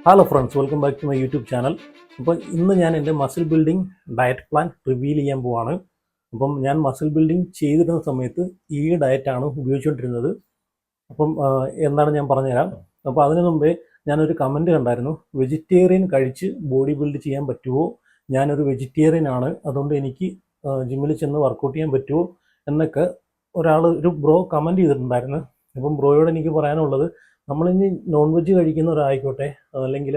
Hello friends, welcome back to my YouTube channel. അപ്പോൾ ഇന്ന് ഞാൻ എൻ്റെ muscle building diet plan reveal ചെയ്യാൻ പോവാണ്. അപ്പം ഞാൻ മസിൽ ബിൽഡിംഗ് ചെയ്തിരുന്ന സമയത്ത് ഈ ഡയറ്റാണ് ഉപയോഗിച്ചുകൊണ്ടിരുന്നത്. അപ്പം എന്താണ് ഞാൻ പറഞ്ഞുതരാം. അപ്പോൾ അതിനു മുമ്പേ ഞാനൊരു കമൻറ്റ് കണ്ടായിരുന്നു, വെജിറ്റേറിയൻ കഴിച്ച് ബോഡി ബിൽഡ് ചെയ്യാൻ പറ്റുമോ? ഞാനൊരു വെജിറ്റേറിയൻ ആണ്, അതുകൊണ്ട് എനിക്ക് ജിമ്മിൽ ചെന്ന് വർക്കൗട്ട് ചെയ്യാൻ പറ്റുമോ എന്നൊക്കെ ഒരു ബ്രോ കമൻറ്റ് ചെയ്തിട്ടുണ്ടായിരുന്നു. അപ്പം ബ്രോയോട് എനിക്ക് പറയാനുള്ളത്, നമ്മളിനി നോൺ വെജ് കഴിക്കുന്നവരായിക്കോട്ടെ അല്ലെങ്കിൽ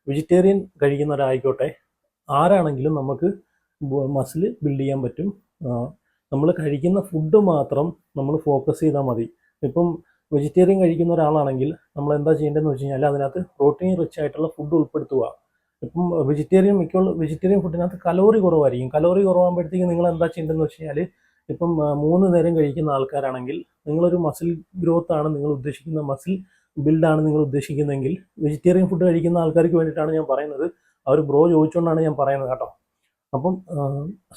വെജിറ്റേറിയൻ കഴിക്കുന്നവരായിക്കോട്ടെ, ആരാണെങ്കിലും നമുക്ക് മസിൽ ബിൽഡ് ചെയ്യാൻ പറ്റും. നമ്മൾ കഴിക്കുന്ന ഫുഡ് മാത്രം നമ്മൾ ഫോക്കസ് ചെയ്താൽ മതി. ഇപ്പം വെജിറ്റേറിയൻ കഴിക്കുന്ന ഒരാളാണെങ്കിൽ നമ്മൾ എന്താ ചെയ്യേണ്ടതെന്ന് വെച്ച് കഴിഞ്ഞാൽ അതിനകത്ത് പ്രോട്ടീൻ റിച്ച് ആയിട്ടുള്ള ഫുഡ് ഉൾപ്പെടുത്തുക. ഇപ്പം വെജിറ്റേറിയൻ ഫുഡിനകത്ത് കലോറി കുറവായിരിക്കും. കലോറി കുറവാകുമ്പോഴത്തേക്കും നിങ്ങൾ എന്താ ചെയ്യേണ്ടതെന്ന് വെച്ച് കഴിഞ്ഞാൽ, ഇപ്പം 3 നേരം കഴിക്കുന്ന ആൾക്കാരാണെങ്കിൽ നിങ്ങളൊരു മസിൽ ഗ്രോത്ത് ആണ് നിങ്ങൾ ഉദ്ദേശിക്കുന്ന, മസിൽ ബിൽഡാണ് നിങ്ങൾ ഉദ്ദേശിക്കുന്നതെങ്കിൽ വെജിറ്റേറിയൻ ഫുഡ് കഴിക്കുന്ന ആൾക്കാർക്ക് വേണ്ടിയിട്ടാണ് ഞാൻ പറയുന്നത്. അവർ ബ്രോ ചോദിച്ചുകൊണ്ടാണ് ഞാൻ പറയുന്നത് കേട്ടോ. അപ്പം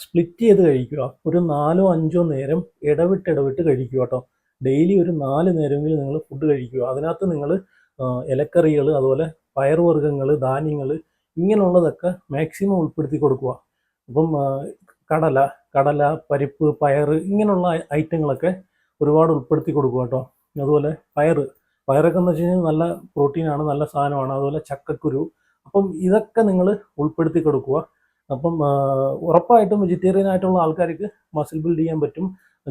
സ്പ്ലിറ്റ് ചെയ്ത് കഴിക്കുക. ഒരു 4-5 നേരം ഇടവിട്ട് കഴിക്കുക കേട്ടോ. ഡെയിലി ഒരു 4 നേരമെങ്കിലും നിങ്ങൾ ഫുഡ് കഴിക്കുക. അതിനകത്ത് നിങ്ങൾ ഇലക്കറികൾ, അതുപോലെ പയറുവർഗ്ഗങ്ങൾ, ധാന്യങ്ങൾ, ഇങ്ങനെയുള്ളതൊക്കെ മാക്സിമം ഉൾപ്പെടുത്തി കൊടുക്കുക. അപ്പം കടല, പരിപ്പ്, പയർ, ഇങ്ങനെയുള്ള ഐറ്റങ്ങളൊക്കെ ഒരുപാട് ഉൾപ്പെടുത്തി കൊടുക്കുക കേട്ടോ. അതുപോലെ പയറൊക്കെ എന്ന് വെച്ച് കഴിഞ്ഞാൽ നല്ല പ്രോട്ടീനാണ്, നല്ല സാധനമാണ്. അതുപോലെ ചക്കക്കുരു. അപ്പം ഇതൊക്കെ നിങ്ങൾ ഉൾപ്പെടുത്തി കൊടുക്കുക. അപ്പം ഉറപ്പായിട്ടും വെജിറ്റേറിയൻ ആയിട്ടുള്ള ആൾക്കാർക്ക് മസിൽ ബിൽഡ് ചെയ്യാൻ പറ്റും.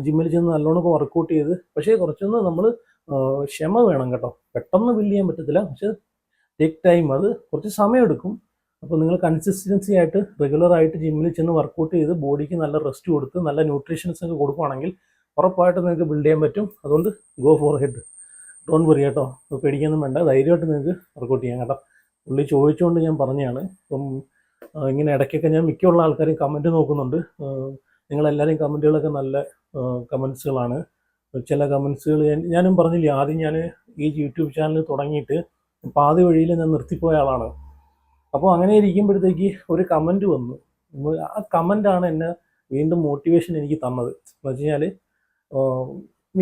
ജിമ്മിൽ ചെന്ന് നല്ലോണം വർക്കൗട്ട് ചെയ്ത്, പക്ഷേ കുറച്ചൊന്ന് നമ്മൾ ക്ഷമ വേണം കേട്ടോ. പെട്ടെന്ന് ബിൽഡ് ചെയ്യാൻ പറ്റത്തില്ല, പക്ഷേ ടേക്ക് ടൈം, അത് കുറച്ച് സമയമെടുക്കും. അപ്പോൾ നിങ്ങൾ കൺസിസ്റ്റൻസി ആയിട്ട് റെഗുലറായിട്ട് ജിമ്മിൽ ചെന്ന് വർക്കൗട്ട് ചെയ്ത് ബോഡിക്ക് നല്ല റെസ്റ്റ് കൊടുത്ത് നല്ല ന്യൂട്രീഷൻസ് ഒക്കെ കൊടുക്കുകയാണെങ്കിൽ ഉറപ്പായിട്ട് നിങ്ങൾക്ക് ബിൽഡ് ചെയ്യാൻ പറ്റും. അതുകൊണ്ട് go for head, don't worry കേട്ടോ. പേടിക്കൊന്നും വേണ്ട, ധൈര്യമായിട്ട് നിങ്ങൾക്ക് വർക്കൗട്ട് ചെയ്യാം കേട്ടോ. പുള്ളി ചോദിച്ചുകൊണ്ട് ഞാൻ പറഞ്ഞതാണ്. അപ്പം ഇങ്ങനെ ഇടയ്ക്കൊക്കെ ഞാൻ മിക്കുള്ള ആൾക്കാരും കമൻറ്റ് നോക്കുന്നുണ്ട്. നിങ്ങളെല്ലാവരും കമൻറ്റുകളൊക്കെ നല്ല കമൻസുകളാണ്. ചില കമൻസുകൾ ഞാനും പറഞ്ഞില്ലേ, ആദ്യം ഞാൻ ഈ യൂട്യൂബ് ചാനൽ തുടങ്ങിയിട്ട് പാതി വഴിയിൽ ഞാൻ നിർത്തിപ്പോയ ആളാണ്. അപ്പോൾ അങ്ങനെ ഇരിക്കുമ്പോഴത്തേക്ക് ഒരു കമൻറ്റ് വന്നു. ആ കമൻറ്റാണ് എന്നെ വീണ്ടും മോട്ടിവേഷൻ എനിക്ക് തന്നത്. എന്ന് വെച്ച് കഴിഞ്ഞാൽ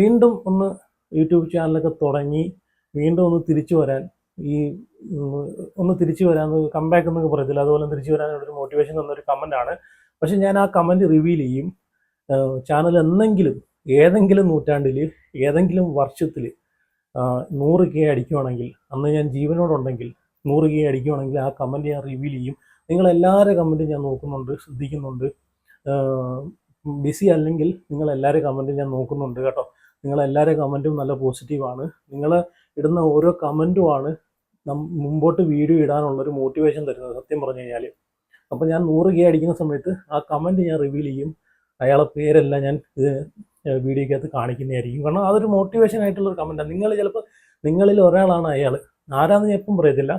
വീണ്ടും ഒന്ന് യൂട്യൂബ് ചാനലൊക്കെ തുടങ്ങി വീണ്ടും ഒന്ന് തിരിച്ചു വരാൻ, കംബാക്ക് എന്നൊക്കെ പറയത്തില്ല, അതുപോലെ തിരിച്ചു വരാനുള്ളൊരു മോട്ടിവേഷൻ തന്നൊരു കമൻറ്റാണ്. പക്ഷെ ഞാൻ ആ കമൻറ്റ് റിവീൽ ചെയ്യും. ചാനൽ ഏതെങ്കിലും നൂറ്റാണ്ടിൽ, ഏതെങ്കിലും വർഷത്തിൽ 100K അടിക്കുവാണെങ്കിൽ, അന്ന് ഞാൻ ജീവനോടുണ്ടെങ്കിൽ 100K അടിക്കുവാണെങ്കിൽ ആ കമൻറ്റ് ഞാൻ റിവീൽ ചെയ്യും. നിങ്ങളെല്ലാവരുടെ കമൻറ്റും ഞാൻ നോക്കുന്നുണ്ട്, ശ്രദ്ധിക്കുന്നുണ്ട്. ബിസി അല്ലെങ്കിൽ നിങ്ങളെല്ലാവരുടെ കമൻറ്റും ഞാൻ നോക്കുന്നുണ്ട് കേട്ടോ. നിങ്ങളെല്ലാവരുടെ കമൻറ്റും നല്ല പോസിറ്റീവാണ്. നിങ്ങൾ ഇടുന്ന ഓരോ കമൻറ്റുമാണ് മുമ്പോട്ട് വീഡിയോ ഇടാനുള്ളൊരു മോട്ടിവേഷൻ തരുന്നത്, സത്യം പറഞ്ഞു കഴിഞ്ഞാൽ. അപ്പോൾ ഞാൻ 100K അടിക്കുന്ന സമയത്ത് ആ കമൻറ്റ് ഞാൻ റിവീൽ ചെയ്യും. അയാളെ പേരെല്ലാം ഞാൻ വീഡിയോക്കകത്ത് കാണിക്കുന്നതായിരിക്കും. കാരണം അതൊരു മോട്ടിവേഷൻ ആയിട്ടുള്ളൊരു കമൻറ്റാണ്. നിങ്ങളിൽ ഒരാളാണ് അയാൾ. ആരാന്ന് ഞാൻ എപ്പം പറയത്തില്ല.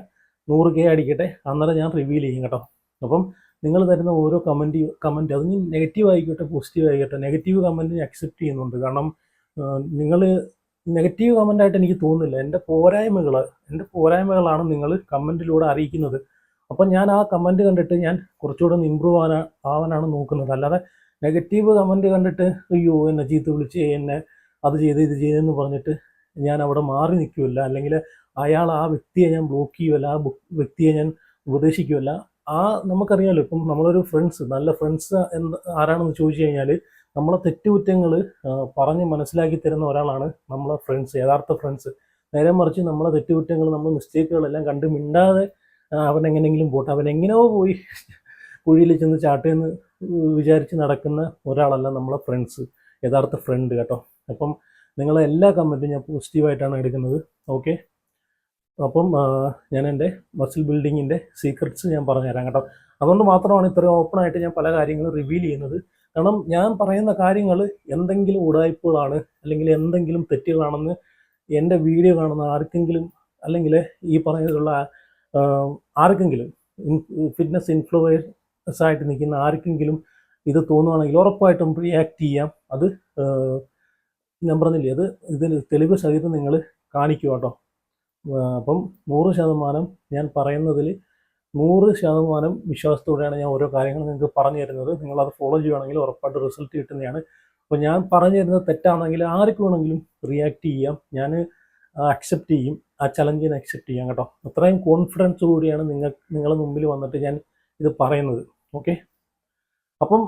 100K അടിക്കട്ടെ, അന്നേരം ഞാൻ റിവീൽ ചെയ്യും കേട്ടോ. അപ്പം നിങ്ങൾ തരുന്ന ഓരോ കമൻറ്റ് അത് നെഗറ്റീവ് ആയിക്കോട്ടെ പോസിറ്റീവ് ആയിക്കോട്ടെ, നെഗറ്റീവ് കമൻറ്റ് അക്സെപ്റ്റ് ചെയ്യുന്നുണ്ട്. കാരണം നിങ്ങൾ നെഗറ്റീവ് കമൻ്റായിട്ട് എനിക്ക് തോന്നുന്നില്ല. എൻ്റെ പോരായ്മകളാണ് നിങ്ങൾ കമൻറ്റിലൂടെ അറിയിക്കുന്നത്. അപ്പം ഞാൻ ആ കമൻറ്റ് കണ്ടിട്ട് ഞാൻ കുറച്ചുകൂടെ ഒന്ന് ഇമ്പ്രൂവ് ആവാനാണ് നോക്കുന്നത്. അല്ലാതെ നെഗറ്റീവ് കമൻറ്റ് കണ്ടിട്ട് അയ്യോ എന്നെ ചീത്ത വിളിച്ച്, എന്നെ അത് ചെയ്ത് ഇത് ചെയ്തെന്ന് പറഞ്ഞിട്ട് ഞാൻ അവിടെ മാറി നിൽക്കുമല്ല, അല്ലെങ്കിൽ ആ വ്യക്തിയെ ഞാൻ ബ്ലോക്ക് ചെയ്യുമല്ല, ആ വ്യക്തിയെ ഞാൻ ഉപദേശിക്കുമല്ല. നമുക്കറിയാമല്ലോ, ഇപ്പം നമ്മളൊരു നല്ല ഫ്രണ്ട്സ് ആരാണെന്ന് ചോദിച്ചു കഴിഞ്ഞാൽ നമ്മളെ തെറ്റുകുറ്റങ്ങൾ പറഞ്ഞ് മനസ്സിലാക്കി തരുന്ന ഒരാളാണ് നമ്മളെ യഥാർത്ഥ ഫ്രണ്ട്സ്. നേരെ മറിച്ച് നമ്മളെ തെറ്റുകുറ്റങ്ങൾ, നമ്മൾ മിസ്റ്റേക്കുകളെല്ലാം കണ്ട് മിണ്ടാതെ അവനെങ്ങനെയെങ്കിലും പോട്ടെ, അവനെങ്ങനെയോ പോയി കുഴിയിൽ ചെന്ന് ചാട്ടേന്ന് വിചാരിച്ച് നടക്കുന്ന ഒരാളല്ല നമ്മളെ യഥാർത്ഥ ഫ്രണ്ട് കേട്ടോ. അപ്പം നിങ്ങളെ എല്ലാ കമൻറ്റും ഞാൻ പോസിറ്റീവായിട്ടാണ് എടുക്കുന്നത്. ഓക്കെ, അപ്പം ഞാൻ എൻ്റെ മസിൽ ബിൽഡിങ്ങിൻ്റെ സീക്രട്സ് ഞാൻ പറഞ്ഞുതരാം കേട്ടോ. അതുകൊണ്ട് മാത്രമാണ് ഇത്രയും ഓപ്പണായിട്ട് ഞാൻ പല കാര്യങ്ങളും റിവീൽ ചെയ്യുന്നത്. കാരണം ഞാൻ പറയുന്ന കാര്യങ്ങൾ എന്തെങ്കിലും ഉടായ്പകളാണ് അല്ലെങ്കിൽ എന്തെങ്കിലും തെറ്റുകളാണെന്ന് എൻ്റെ വീഡിയോ കാണുന്ന ആർക്കെങ്കിലും, അല്ലെങ്കിൽ ഈ പറഞ്ഞതിലുള്ള ആർക്കെങ്കിലും, ഫിറ്റ്നസ് ഇൻഫ്ലുവൻസ് ആയിട്ട് നിൽക്കുന്ന ആർക്കെങ്കിലും ഇത് തോന്നുവാണെങ്കിൽ ഉറപ്പായിട്ടും റിയാക്ട് ചെയ്യാം. അത് ഞാൻ പറഞ്ഞില്ലേ, ഇതിന് തെളിവ് സഹിതം നിങ്ങൾ കാണിക്കുക കേട്ടോ. അപ്പം 100% ഞാൻ പറയുന്നതിൽ 100% വിശ്വാസത്തോടെയാണ് ഞാൻ ഓരോ കാര്യങ്ങൾ നിങ്ങൾക്ക് പറഞ്ഞു തരുന്നത്. നിങ്ങളത് ഫോളോ ചെയ്യുകയാണെങ്കിൽ ഉറപ്പായിട്ട് റിസൾട്ട് കിട്ടുന്നതാണ്. അപ്പോൾ ഞാൻ പറഞ്ഞു തരുന്നത് തെറ്റാണെങ്കിൽ ആർക്ക് വേണമെങ്കിലും റിയാക്ട് ചെയ്യാം, ഞാൻ അക്സെപ്റ്റ് ചെയ്യും. ആ ചലഞ്ചിനെ അക്സെപ്റ്റ് ചെയ്യാം കേട്ടോ. അത്രയും കോൺഫിഡൻസ് കൂടിയാണ് നിങ്ങളുടെ മുമ്പിൽ വന്നിട്ട് ഞാൻ ഇത് പറയുന്നത്. ഓക്കെ, അപ്പം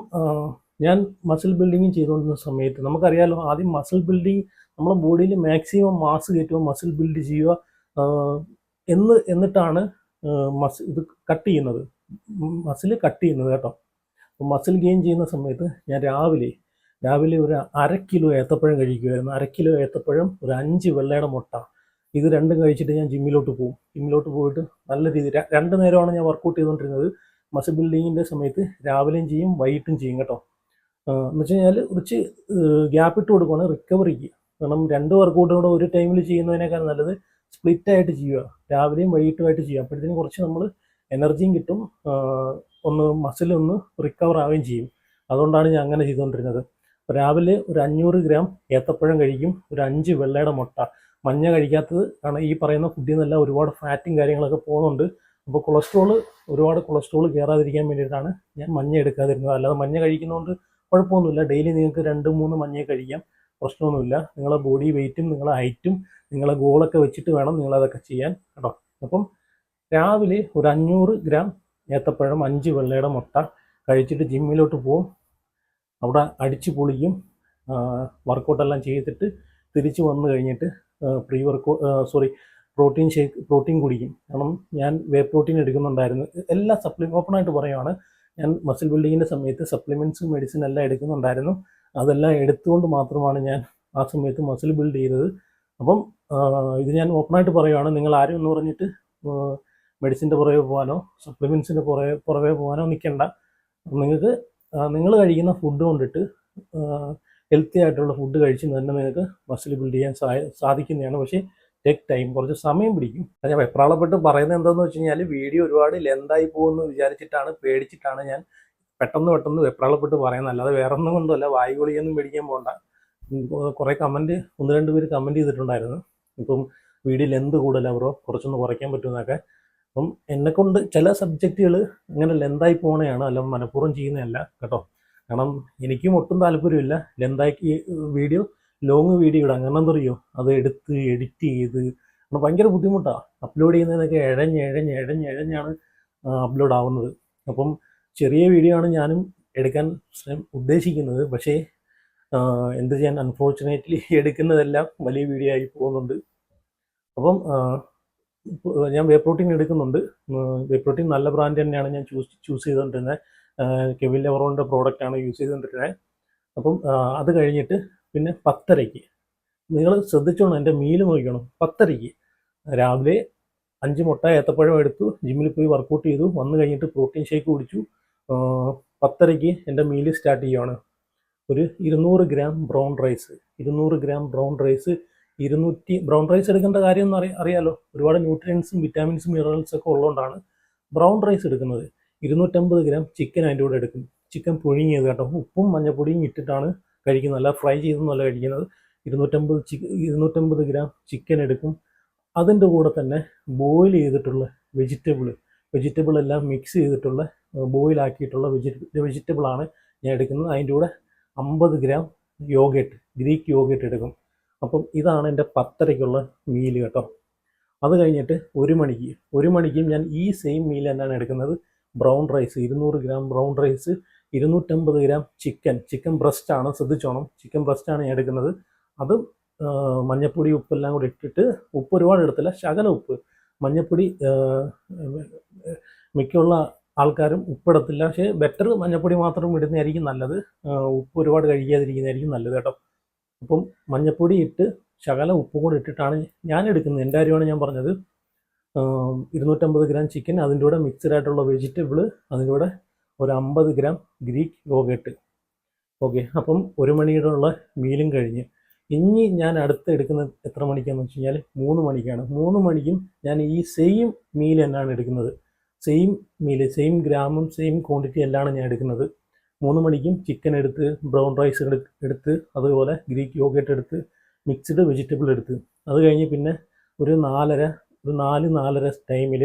ഞാൻ മസിൽ ബിൽഡിങ് ചെയ്തുകൊണ്ടിരുന്ന സമയത്ത് നമുക്കറിയാലോ, ആദ്യം മസിൽ ബിൽഡിങ് നമ്മുടെ ബോഡിയിൽ മാക്സിമം മാസ് കയറ്റുക, മസിൽ ബിൽഡ് ചെയ്യുക എന്നിട്ടാണ് ഇത് കട്ട് ചെയ്യുന്നത്, മസിൽ കട്ട് ചെയ്യുന്നത് കേട്ടോ. അപ്പോൾ മസിൽ ഗെയിൻ ചെയ്യുന്ന സമയത്ത് ഞാൻ രാവിലെ ഒരു 1/2 കിലോ ഏത്തപ്പഴം കഴിക്കുമായിരുന്നു. 1/2 കിലോ ഏത്തപ്പഴം, ഒരു 5 വെള്ളയുടെ മുട്ട, ഇത് രണ്ടും കഴിച്ചിട്ട് ഞാൻ ജിമ്മിലോട്ട് പോയിട്ട് നല്ല രീതിയിൽ 2 നേരമാണ് ഞാൻ വർക്കൗട്ട് ചെയ്തുകൊണ്ടിരുന്നത്. മസിൽ ബിൽഡിങ്ങിൻ്റെ സമയത്ത് രാവിലെയും ചെയ്യും വൈകിട്ടും ചെയ്യും കേട്ടോ. എന്ന് വെച്ച് കഴിഞ്ഞാൽ കുറച്ച് ഗ്യാപ്പ് ഇട്ട് കൊടുക്കുകയാണ് റിക്കവറിക്ക്. കാരണം 2 വർക്കൗട്ടും കൂടെ ഒരു ടൈമിൽ ചെയ്യുന്നതിനേക്കാൾ നല്ലത് സ്പ്ലിറ്റ് ആയിട്ട് ചെയ്യുക, രാവിലെയും വൈകിട്ടുമായിട്ട് ചെയ്യുക. അപ്പോഴത്തേനും കുറച്ച് നമ്മൾ എനർജിയും കിട്ടും, ഒന്ന് മസിലൊന്ന് റിക്കവർ ആവുകയും ചെയ്യും. അതുകൊണ്ടാണ് ഞാൻ അങ്ങനെ ചെയ്തുകൊണ്ടിരുന്നത്. രാവിലെ ഒരു 500 ഗ്രാം ഏത്തപ്പഴം കഴിക്കും, ഒരു 5 വെള്ളയുടെ മുട്ട. മഞ്ഞ കഴിക്കാത്തത് കാരണം ഈ പറയുന്ന ഫുഡിൽ നിന്നെല്ലാം ഒരുപാട് ഫാറ്റും കാര്യങ്ങളൊക്കെ പോകുന്നുണ്ട്. അപ്പോൾ ഒരുപാട് കൊളസ്ട്രോൾ കയറാതിരിക്കാൻ വേണ്ടിയിട്ടാണ് ഞാൻ മഞ്ഞ എടുക്കാതിരുന്നത്. അല്ലാതെ മഞ്ഞ കഴിക്കുന്നതുകൊണ്ട് കുഴപ്പമൊന്നുമില്ല. ഡെയിലി നിങ്ങൾക്ക് 2-3 മഞ്ഞ കഴിക്കാം, പ്രശ്നമൊന്നുമില്ല. നിങ്ങളെ ബോഡി വെയ്റ്റും നിങ്ങളെ ഹൈറ്റും നിങ്ങളെ ഗോളൊക്കെ വെച്ചിട്ട് വേണം നിങ്ങളതൊക്കെ ചെയ്യാൻ കേട്ടോ. അപ്പം രാവിലെ ഒരു 500 ഗ്രാം ഏത്തപ്പഴം, 5 വെള്ളയുടെ മുട്ട കഴിച്ചിട്ട് ജിമ്മിലോട്ട് പോകും. അവിടെ അടിച്ച് പൊളിക്കും, വർക്കൗട്ടെല്ലാം ചെയ്തിട്ട് തിരിച്ച് വന്നു കഴിഞ്ഞിട്ട് പ്രോട്ടീൻ കുടിക്കും. കാരണം ഞാൻ വേ പ്രോട്ടീൻ എടുക്കുന്നുണ്ടായിരുന്നു. എല്ലാ ഓപ്പണായിട്ട് പറയുകയാണ്, ഞാൻ മസിൽ ബിൽഡിങ്ങിൻ്റെ സമയത്ത് സപ്ലിമെൻറ്റ്സ് മെഡിസിൻ എല്ലാം എടുക്കുന്നുണ്ടായിരുന്നു. അതെല്ലാം എടുത്തുകൊണ്ട് മാത്രമാണ് ഞാൻ ആ സമയത്ത് മസിൽ ബിൽഡ് ചെയ്തത്. അപ്പം ഇത് ഞാൻ ഓപ്പണായിട്ട് പറയുകയാണ്, നിങ്ങൾ ആരും എന്ന് പറഞ്ഞിട്ട് മെഡിസിൻ്റെ പുറകെ പോകാനോ സപ്ലിമെൻറ്റ്സിൻ്റെ പുറകെ പോകാനോ നിൽക്കേണ്ട. നിങ്ങൾക്ക് നിങ്ങൾ കഴിക്കുന്ന ഫുഡ് കൊണ്ടിട്ട് ഹെൽത്തി ആയിട്ടുള്ള ഫുഡ് കഴിച്ച് തന്നെ നിങ്ങൾക്ക് മസിൽ ബിൽഡ് ചെയ്യാൻ സാധിക്കുന്നതാണ്. പക്ഷേ ടേക്ക് ടൈം, കുറച്ച് സമയം പിടിക്കും. ഞാൻ വെപ്രാളപ്പെട്ട് പറയുന്നത് എന്താണെന്ന് വെച്ച് കഴിഞ്ഞാൽ, വീഡിയോ ഒരുപാട് ലെന്തായി പോകുമെന്ന് പേടിച്ചിട്ടാണ് ഞാൻ പെട്ടെന്ന് വെപ്രാളപ്പെട്ട് പറയുന്നത്. അല്ലാതെ വേറെ ഒന്നും കൊണ്ടല്ല, വായു ഗുളികയൊന്നും മേടിക്കാൻ പോകണ്ട. കുറേ 1-2 പേര് കമൻറ്റ് ചെയ്തിട്ടുണ്ടായിരുന്നു, ഇപ്പം വീഡിയോ ലെന്ത് കൂടുതലാണ് ബ്രോ, കുറച്ചൊന്ന് കുറയ്ക്കാൻ പറ്റുമെന്നൊക്കെ. അപ്പം എന്നെക്കൊണ്ട് ചില സബ്ജക്റ്റുകൾ ഇങ്ങനെ ലെന്തായി പോകണതാണ്, അല്ല മനഃപൂർവ്വം ചെയ്യുന്നതല്ല കേട്ടോ. കാരണം എനിക്കും ഒട്ടും താല്പര്യമില്ല ലെന്താക്കി ലോങ് വീഡിയോ ഇടാം. കാരണം എന്താ പറയുക, അത് എടുത്ത് എഡിറ്റ് ചെയ്ത് ഭയങ്കര ബുദ്ധിമുട്ടാണ്. അപ്ലോഡ് ചെയ്യുന്നതൊക്കെ എഴഞ്ഞാണ് അപ്ലോഡ് ആവുന്നത്. അപ്പം ചെറിയ വീഡിയോ ആണ് ഞാനും എടുക്കാൻ ഉദ്ദേശിക്കുന്നത്. പക്ഷേ എന്ത് ചെയ്യാൻ, അൺഫോർച്ചുനേറ്റ്ലി എടുക്കുന്നതെല്ലാം വലിയ വീഡിയോ ആയി പോകുന്നുണ്ട്. അപ്പം ഞാൻ വേ പ്രോട്ടീൻ എടുക്കുന്നുണ്ട്. വേ പ്രോട്ടീൻ നല്ല ബ്രാൻഡ് തന്നെയാണ് ഞാൻ ചൂസ് ചെയ്തുകൊണ്ടിരുന്നത്. കെവിൻ ലെവറോണിൻ്റെ പ്രോഡക്റ്റാണ് യൂസ് ചെയ്തുകൊണ്ടിരുന്നത്. അപ്പം അത് കഴിഞ്ഞിട്ട് പിന്നെ 10:30 നിങ്ങൾ ശ്രദ്ധിച്ചോണം, എൻ്റെ മീൽ നോക്കണം. 10:30 രാവിലെ 5 മുട്ട ഏത്തപ്പഴം എടുത്തു, ജിമ്മിൽ പോയി വർക്കൗട്ട് ചെയ്തു, വന്നു കഴിഞ്ഞിട്ട് പ്രോട്ടീൻ ഷേക്ക് കുടിച്ചു. 10:30 എൻ്റെ മീൽ സ്റ്റാർട്ട് ചെയ്യുകയാണ്. ഒരു 200 gram brown rice. Brown rice എടുക്കേണ്ട കാര്യമൊന്നും അറിയാലോ, ഒരുപാട് ന്യൂട്രിയൻസും വിറ്റാമിൻസും മിനറൽസും ഒക്കെ ഉള്ളതുകൊണ്ടാണ് ബ്രൗൺ റൈസ് എടുക്കുന്നത്. 250 ഗ്രാം ചിക്കൻ അതിൻ്റെ കൂടെ എടുക്കും. ചിക്കൻ പുഴുങ്ങിയത് കേട്ടോ, ഉപ്പും മഞ്ഞപ്പൊടിയും ഇട്ടിട്ടാണ് കഴിക്കുന്നത്, അല്ല ഫ്രൈ ചെയ്തൊന്നുമല്ല കഴിക്കുന്നത്. 250 ഗ്രാം ചിക്കൻ എടുക്കും. അതിൻ്റെ കൂടെ തന്നെ ബോയിൽ ചെയ്തിട്ടുള്ള വെജിറ്റബിൾ എല്ലാം മിക്സ് ചെയ്തിട്ടുള്ള ബോയിലാക്കിയിട്ടുള്ള വെജിറ്റബിളാണ് ഞാൻ എടുക്കുന്നത്. അതിൻ്റെ കൂടെ 50 ഗ്രാം ഗ്രീക്ക് യോഗേട്ട് എടുക്കും. അപ്പം ഇതാണ് എൻ്റെ 10:30 മീൽ കേട്ടോ. അത് കഴിഞ്ഞിട്ട് 1 മണിക്കും ഞാൻ ഈ സെയിം മീൽ തന്നെയാണ് എടുക്കുന്നത്. Brown rice 200 gram brown rice, 250 gram chicken ബ്രസ്റ്റാണ്, ശ്രദ്ധിച്ചോണം, ചിക്കൻ ബ്രസ്റ്റാണ് ഞാൻ എടുക്കുന്നത്. അത് മഞ്ഞപ്പൊടി ഉപ്പെല്ലാം കൂടി ഇട്ടിട്ട്, ഉപ്പ് ഒരുപാട് എടുത്തില്ല, ശകല ഉപ്പ്, മഞ്ഞപ്പൊടി മിക്കുള്ള ആൾക്കാരും ഉപ്പിടത്തില്ല, പക്ഷേ ബെറ്റർ മഞ്ഞപ്പൊടി മാത്രം ഇടുന്നതായിരിക്കും നല്ലത്. ഉപ്പ് ഒരുപാട് കഴിക്കാതിരിക്കുന്നതായിരിക്കും നല്ലത് കേട്ടോ. അപ്പം മഞ്ഞപ്പൊടി ഇട്ട് ശകല ഉപ്പ് കൂടെ ഇട്ടിട്ടാണ് ഞാൻ എടുക്കുന്നത്. എൻ്റെ കാര്യമാണ് ഞാൻ പറഞ്ഞത്. 250 ഗ്രാം ചിക്കൻ, അതിൻ്റെ കൂടെ മിക്സഡ് ആയിട്ടുള്ള വെജിറ്റബിൾ, അതിൻ്റെ കൂടെ ഒരു 50 ഗ്രാം ഗ്രീക്ക് യോഗേട്ട്. ഓക്കെ, അപ്പം 1 മണിയുടെ മീലും കഴിഞ്ഞ് ഇനി ഞാൻ അടുത്ത് എടുക്കുന്നത് എത്ര മണിക്കാണെന്ന് വെച്ച് കഴിഞ്ഞാൽ 3 മണിക്കാണ്. 3 മണിക്കും ഞാൻ ഈ സെയിം മീൽ തന്നെയാണ് എടുക്കുന്നത്. സെയിം ഗ്രാമും സെയിം ക്വാണ്ടിറ്റി എല്ലാം ഞാൻ എടുക്കുന്നത്. 3 മണിക്കും ചിക്കൻ എടുത്ത്, ബ്രൗൺ റൈസ് എടുത്ത്, അതുപോലെ ഗ്രീക്ക് യോഗേട്ട് എടുത്ത്, മിക്സ്ഡ് വെജിറ്റബിൾ എടുത്ത്, അത് കഴിഞ്ഞ് പിന്നെ ഒരു 4-4:30 ടൈമിൽ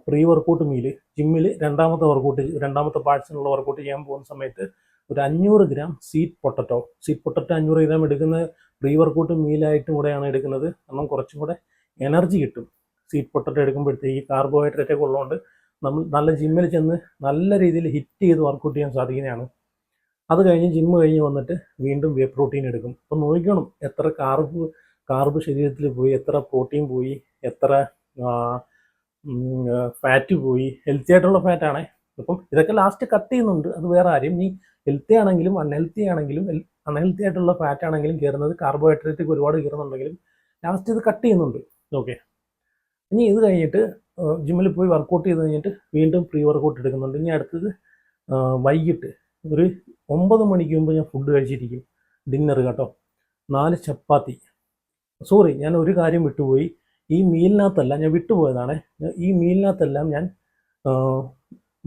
പ്രീ വർക്കൗട്ട് മീൽ, ജിമ്മിൽ രണ്ടാമത്തെ പാർട്സിനുള്ള വർക്കൗട്ട് ചെയ്യാൻ പോകുന്ന സമയത്ത് ഒരു 500 ഗ്രാം സ്വീറ്റ് പൊട്ടറ്റോ 500 ഗ്രാം എടുക്കുന്ന പ്രീ വർക്കൗട്ട് മീലായിട്ടും കൂടെയാണ് എടുക്കുന്നത്. കാരണം കുറച്ചും കൂടെ എനർജി കിട്ടും. സ്വീറ്റ് പൊട്ടറ്റോ എടുക്കുമ്പോഴത്തേക്ക് കാർബോഹൈഡ്രേറ്റ് ഒക്കെ ഉള്ളതുകൊണ്ട് നമ്മൾ നല്ല ജിമ്മിൽ ചെന്ന് നല്ല രീതിയിൽ ഹിറ്റ് ചെയ്ത് വർക്കൗട്ട് ചെയ്യാൻ സാധിക്കുന്നതാണ്. അത് കഴിഞ്ഞ് ജിമ്മ് കഴിഞ്ഞ് വന്നിട്ട് വീണ്ടും വേ പ്രോട്ടീൻ എടുക്കും. അപ്പോൾ നോക്കണം എത്ര കാർബ് ശരീരത്തിൽ പോയി, എത്ര പ്രോട്ടീൻ പോയി, എത്ര ഫാറ്റ് പോയി. ഹെൽത്തി ആയിട്ടുള്ള ഫാറ്റാണേ. അപ്പം ഇതൊക്കെ ലാസ്റ്റ് കട്ട് ചെയ്യുന്നുണ്ട്, അത് വേറെ കാര്യം. ഈ ഹെൽത്തി ആണെങ്കിലും അൺഹെൽത്തി ആയിട്ടുള്ള ഫാറ്റ് ആണെങ്കിലും കയറുന്നത്, കാർബോഹൈഡ്രേറ്റ് ഒരുപാട് കയറുന്നുണ്ടെങ്കിലും ലാസ്റ്റ് ഇത് കട്ട് ചെയ്യുന്നുണ്ട്. ഓക്കെ, ഇനി ഇത് കഴിഞ്ഞിട്ട് ജിമ്മിൽ പോയി വർക്കൗട്ട് ചെയ്ത് കഴിഞ്ഞിട്ട് വീണ്ടും പ്രീ വർക്കൗട്ട് എടുക്കുന്നുണ്ട്. ഇനി അടുത്തത് വൈകിട്ട് ഒരു 9 മണിക്ക് മുമ്പ് ഞാൻ ഫുഡ് കഴിച്ചിരിക്കും, ഡിന്നർ കേട്ടോ. 4 ചപ്പാത്തി. സോറി, ഞാൻ ഒരു കാര്യം വിട്ടുപോയി. ഈ മീലിനകത്തല്ല, ഞാൻ വിട്ടുപോയതാണ്. ഈ മീലിനകത്തെല്ലാം ഞാൻ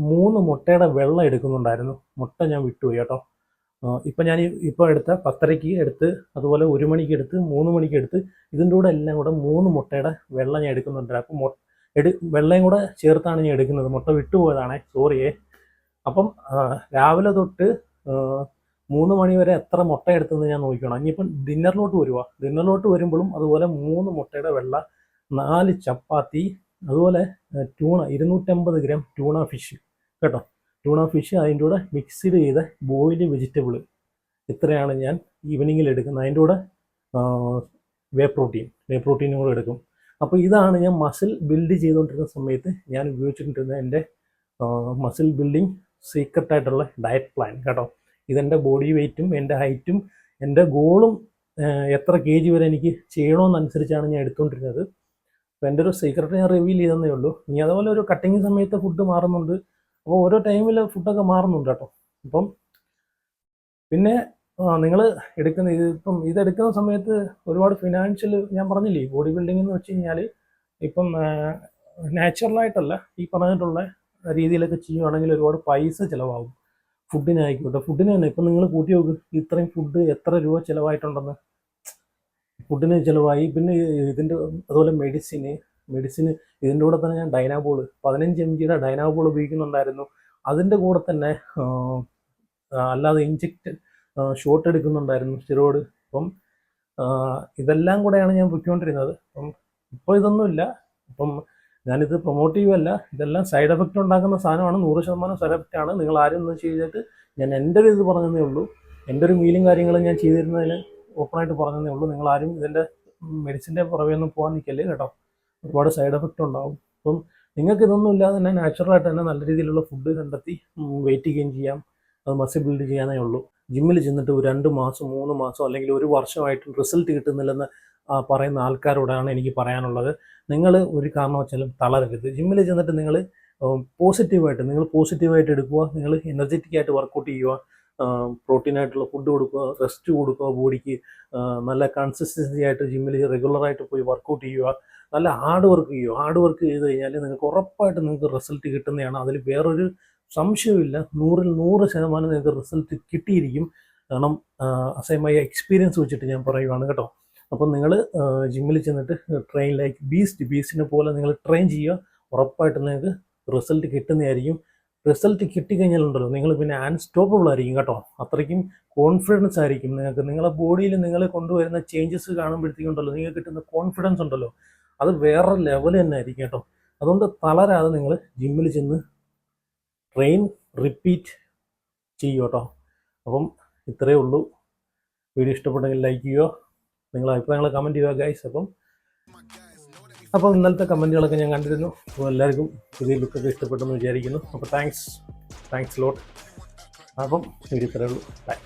3 മുട്ടയുടെ വെള്ളം എടുക്കുന്നുണ്ടായിരുന്നു. മുട്ട ഞാൻ വിട്ടുപോയി കേട്ടോ. ഇപ്പം ഞാൻ ഇപ്പോൾ എടുത്ത 10:30 എടുത്ത്, അതുപോലെ 1 മണിക്ക് എടുത്ത്, 3 മണിക്ക് എടുത്ത്, ഇതിൻ്റെ കൂടെ എല്ലാം കൂടെ 3 മുട്ടയുടെ വെള്ളം ഞാൻ എടുക്കുന്നുണ്ട്. അപ്പം വെള്ളയും കൂടെ ചേർത്താണ് ഞാൻ എടുക്കുന്നത്. മുട്ട വിട്ടുപോയതാണേ, സോറിയേ. അപ്പം രാവിലെ തൊട്ട് 3 മണി വരെ എത്ര മുട്ട എടുത്തെന്ന് ഞാൻ നോക്കണം. ഇനിയിപ്പം ഡിന്നറിലോട്ട് വരുമ്പോഴും അതുപോലെ 3 മുട്ടയുടെ വെള്ള, 4 ചപ്പാത്തി, അതുപോലെ ട്യൂണ 250 ഗ്രാം ട്യൂണ ഫിഷ് കേട്ടോ. ട്യൂണ ഫിഷ്, അതിൻ്റെ കൂടെ മിക്സ്ഡ് ചെയ്ത ബോയിൽഡ് വെജിറ്റബിൾ. ഇത്രയാണ് ഞാൻ ഈവനിങ്ങിൽ എടുക്കുന്നത്. അതിൻ്റെ കൂടെ വേ പ്രോട്ടീനും കൂടെ എടുക്കും. അപ്പോൾ ഇതാണ് ഞാൻ മസിൽ ബിൽഡ് ചെയ്തുകൊണ്ടിരുന്ന സമയത്ത് ഞാൻ ഉപയോഗിച്ചിട്ടുണ്ടിരുന്ന എൻ്റെ മസിൽ ബിൽഡിങ് സീക്രട്ടായിട്ടുള്ള ഡയറ്റ് പ്ലാൻ കേട്ടോ. ഇതെൻ്റെ ബോഡി വെയ്റ്റും എൻ്റെ ഹൈറ്റും എൻ്റെ ഗോളും എത്ര kg വരെ എനിക്ക് ചെയ്യണമെന്നനുസരിച്ചാണ് ഞാൻ എടുത്തുകൊണ്ടിരുന്നത്. അപ്പോൾ എൻ്റെ ഒരു സീക്രട്ട് ഞാൻ റിവീൽ ചെയ്തതേ ഉള്ളൂ. ഇനി അതുപോലെ ഒരു കട്ടിങ് സമയത്ത് ഫുഡ് മാറുന്നുണ്ട്. അപ്പോൾ ഓരോ ടൈമിൽ ഫുഡൊക്കെ മാറുന്നുണ്ട് കേട്ടോ. അപ്പം പിന്നെ നിങ്ങൾ ഇതെടുക്കുന്ന സമയത്ത് ഒരുപാട് ഫിനാൻഷ്യൽ, ഞാൻ പറഞ്ഞില്ലേ, ബോഡി ബിൽഡിംഗ് എന്ന് വെച്ച് കഴിഞ്ഞാൽ ഇപ്പം നാച്ചുറലായിട്ടല്ല, ഈ പറഞ്ഞിട്ടുള്ള രീതിയിലൊക്കെ ചെയ്യുവാണെങ്കിൽ ഒരുപാട് പൈസ ചിലവാകും. ഫുഡിനായിക്കോട്ടെ, ഫുഡിന് തന്നെ ഇപ്പം നിങ്ങൾ കൂട്ടി നോക്ക്, ഇത്രയും ഫുഡ് എത്ര രൂപ ചിലവായിട്ടുണ്ടെന്ന്. ഫുഡിന് ചിലവായി. പിന്നെ ഇതിൻ്റെ അതുപോലെ മെഡിസിന് ഇതിൻ്റെ കൂടെ തന്നെ ഞാൻ ഡൈനാബോൾ 15 mg ഡൈനാബോൾ ഉപയോഗിക്കുന്നുണ്ടായിരുന്നു. അതിൻ്റെ കൂടെ തന്നെ അല്ലാതെ ഷോട്ട് എടുക്കുന്നുണ്ടായിരുന്നു, സ്റ്റിറോയിഡ്. അപ്പം ഇതെല്ലാം കൂടെയാണ് ഞാൻ പൊയ്ക്കൊണ്ടിരുന്നത്. അപ്പം ഇപ്പോൾ ഇതൊന്നുമില്ല. അപ്പം ഞാനിത് പ്രൊമോട്ടീവല്ല, ഇതെല്ലാം സൈഡ് എഫക്റ്റ് ഉണ്ടാക്കുന്ന സാധനമാണ്. 100% സൈഡ് എഫക്റ്റ് ആണ്. നിങ്ങൾ ആരും ഒന്നും ചെയ്തിട്ട് ഞാൻ എൻ്റെ ഒരു ഇത് പറഞ്ഞതേ ഉള്ളൂ. എൻ്റെ ഒരു മീലും കാര്യങ്ങളും ഞാൻ ചെയ്തിരുന്നതിന് ഓപ്പണായിട്ട് പറഞ്ഞതേ ഉള്ളൂ. നിങ്ങളാരും ഇതിൻ്റെ മെഡിസിൻ്റെ പുറമേ ഒന്നും പോകാൻ നിൽക്കല്ലേ കേട്ടോ. ഒരുപാട് സൈഡ് എഫക്റ്റ് ഉണ്ടാവും. അപ്പം നിങ്ങൾക്ക് ഇതൊന്നും ഇല്ലാതെ തന്നെ നാച്ചുറലായിട്ട് തന്നെ നല്ല രീതിയിലുള്ള ഫുഡ് കണ്ടെത്തി വെയിറ്റ് ഗെയിൻ ചെയ്യാം, അത് മസിൽ ബിൽഡ് ചെയ്യാനേ ഉള്ളൂ. ജിമ്മിൽ ചെന്നിട്ട് ഒരു 2 മാസം 3 മാസം അല്ലെങ്കിൽ ഒരു വർഷമായിട്ടും റിസൾട്ട് കിട്ടുന്നില്ലെന്ന് പറയുന്ന ആൾക്കാരോടാണ് എനിക്ക് പറയാനുള്ളത്. നിങ്ങൾ ഒരു കാരണവശാലും തളരരുത്. ജിമ്മിൽ ചെന്നിട്ട് നിങ്ങൾ പോസിറ്റീവായിട്ട് എടുക്കുക. നിങ്ങൾ എനർജറ്റിക് ആയിട്ട് വർക്കൗട്ട് ചെയ്യുക, പ്രോട്ടീനായിട്ടുള്ള ഫുഡ് കൊടുക്കുക, റെസ്റ്റ് കൊടുക്കുക ബോഡിക്ക്. നല്ല കൺസിസ്റ്റൻസി ആയിട്ട് ജിമ്മിൽ റെഗുലറായിട്ട് പോയി വർക്കൗട്ട് ചെയ്യുക. നല്ല ഹാർഡ് വർക്ക് ചെയ്ത് കഴിഞ്ഞാൽ നിങ്ങൾക്ക് ഉറപ്പായിട്ട് നിങ്ങൾക്ക് റിസൾട്ട് കിട്ടുന്നതാണ്. അതിൽ വേറൊരു സംശയമില്ല. 100ൽ 100% നിങ്ങൾക്ക് റിസൾട്ട് കിട്ടിയിരിക്കും. കാരണം അസൈമായ എക്സ്പീരിയൻസ് വെച്ചിട്ട് ഞാൻ പറയുവാണ് കേട്ടോ. അപ്പം നിങ്ങൾ ജിമ്മിൽ ചെന്നിട്ട് ട്രെയിൻ ലൈക്ക് ബീസ്റ്റിനെ പോലെ നിങ്ങൾ ട്രെയിൻ ചെയ്യുക. ഉറപ്പായിട്ട് നിങ്ങൾക്ക് റിസൾട്ട് കിട്ടുന്നതായിരിക്കും. റിസൾട്ട് കിട്ടിക്കഴിഞ്ഞാലുണ്ടല്ലോ നിങ്ങൾ പിന്നെ അൺസ്റ്റോപ്പബിൾ ആയിരിക്കും കേട്ടോ. അത്രയ്ക്കും കോൺഫിഡൻസ് ആയിരിക്കും നിങ്ങൾക്ക്. നിങ്ങളുടെ ബോഡിയിൽ നിങ്ങൾ കൊണ്ടുവരുന്ന ചേഞ്ചസ് കാണുമ്പോഴത്തേക്കുണ്ടല്ലോ നിങ്ങൾക്ക് കിട്ടുന്ന കോൺഫിഡൻസ് ഉണ്ടല്ലോ, അത് വേറെ ലെവൽ തന്നെ ആയിരിക്കും കേട്ടോ. അതുകൊണ്ട് തളരാതെ നിങ്ങൾ ജിമ്മിൽ ചെന്ന് ട്രെയിൻ റിപ്പീറ്റ് ചെയ്യൂ കേട്ടോ. അപ്പം ഇത്രയേ ഉള്ളൂ. വീഡിയോ ഇഷ്ടപ്പെട്ടെങ്കിൽ ലൈക്ക് ചെയ്യുക, നിങ്ങളുടെ അഭിപ്രായങ്ങൾ കമൻറ്റ് ചെയ്യുക ഗൈസ്. അപ്പം ഇന്നലത്തെ കമൻറ്റുകളൊക്കെ ഞാൻ കണ്ടിരുന്നു. അപ്പോൾ എല്ലാവർക്കും പുതിയ ലുക്കൊക്കെ ഇഷ്ടപ്പെട്ടെന്ന് വിചാരിക്കുന്നു. അപ്പോൾ താങ്ക്സ് ലോട്ട്. അപ്പം വീഡിയോ ഇത്രയേ ഉള്ളൂ. ബൈ.